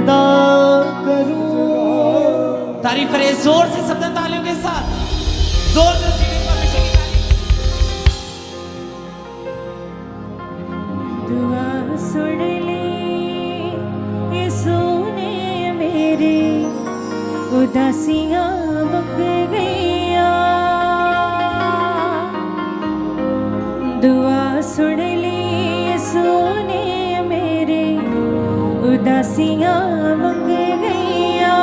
अदा करूं। तारीफ करे जोर से, सब तालियों के साथ जोर से जीने परमेश्वर की तारीफ। दुआ सुन ले यीशु ने मेरी उदासियां मुक गईया। दुआ सुन ले यीशु ने मेरी उदासियां मुक गईया।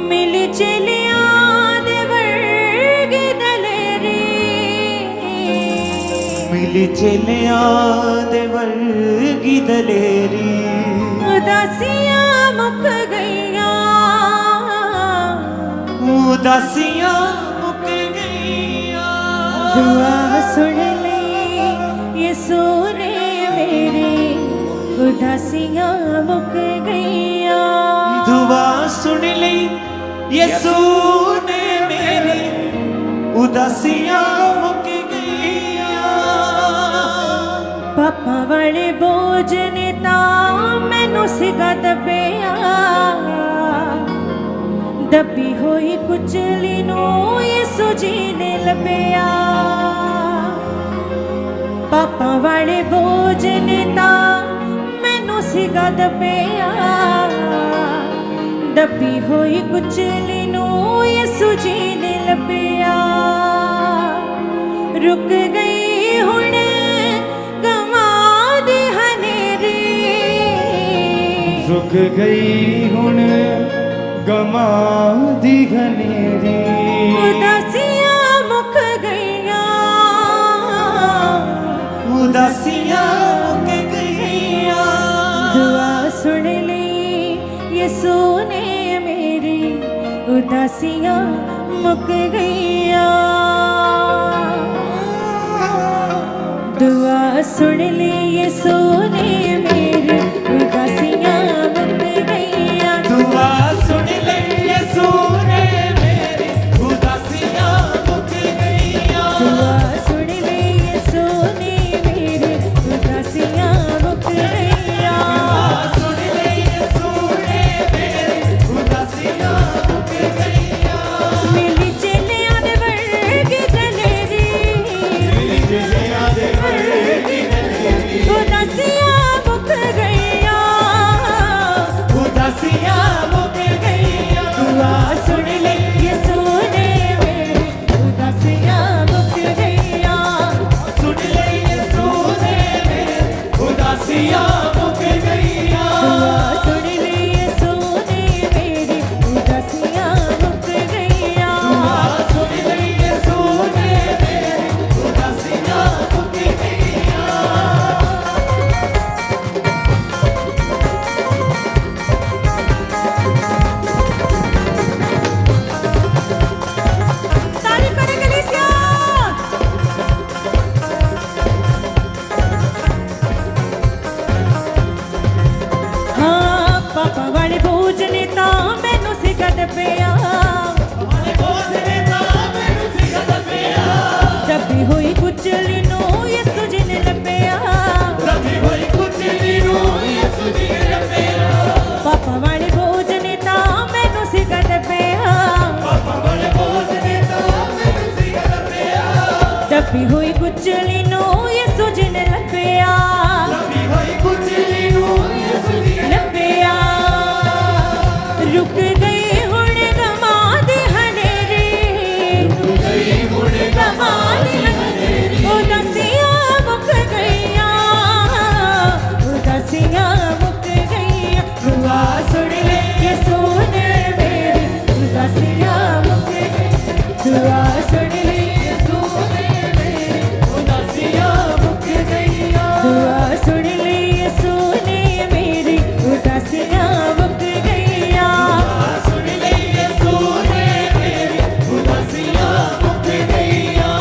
मिल चलिया दे वर्गे दलेरी, मिली चलिया दे वर्गी दलेरी। उदासियां मुक गईया। उदासियां मुक गईया। दुआ सुन ले यीशु ने मेरी उदासियां मुक गईया। दुआ सुन ली यीशु ने मेरी उदासियां मुक गईया। पापा वाले बोझ ने तां मैनू सिगा दबिया। दबी होई कुचली नू यीशु जी ने लभिया। पापा वाले बोझ ने तां मैनू सिगा दबिया। दबी होई कुचली नू यीशु जी ने लभिया। रुक गई हुण गवां दी हनेरी। रुक गई हुण गमां दी घनेरी। उदासियां मुक गईया। उदासियां मुक गईया। दुआ सुन ली यीशु ने मेरी उदासियां मुक गईया। दुआ सुन ली यीशु ने मेरी उदासियां मुक गईया। दुआ सुन ले यीशु ने मेरी उदासियां मुक गईया। दुआ सुन ली यीशु ने मेरी उदासियां मुक गईया। सुन ले यीशु ने मेरी उदासियां मुक गईया। मिली चलिया दे वर्गी दलेरी। मिली चलिया दे वर्गी दलेरी। उदासियां मुक गईया। उदासियां मुक गईया। दुआ सुन ले यीशु ने मेरी उदासियां मुक गईया। सुन ले यीशु ने मेरी उदासियां मुक गईया। दुआ सुन ले यीशु ने मेरी उदासियां मुक गईया। सुन ले यीशु ने मेरी उदासियां मुक गईया। तारीफ करे कलीसिया। हाँ पापा वाले बोझ ने तां मैनू सिगा दबिया। दबी होई कुचली नू यीशु जी ने लभिया। पापा वाले बोझ ने तां मैनू सिगा दबिया। दबी हुई कुचली नू यीशु जी ने लभिया। लभिया। रुक गई हुण गवां दी हनेरी। गवां दी हनेरी। उदासियां मुक गईया। उदासियां मुक गईया। दुआ सुन ले यीशु ने मेरी उदासियां मुक गईया। दुआ सुन ले यीशु ने मेरी उदासियां मुक गईया। दुआ सुन ले यीशु ने मेरी उदासियां मुक गईया। सुन ले यीशु ने मेरी उदासियां मुक गईया।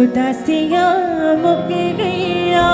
उदासियां मुक गईया।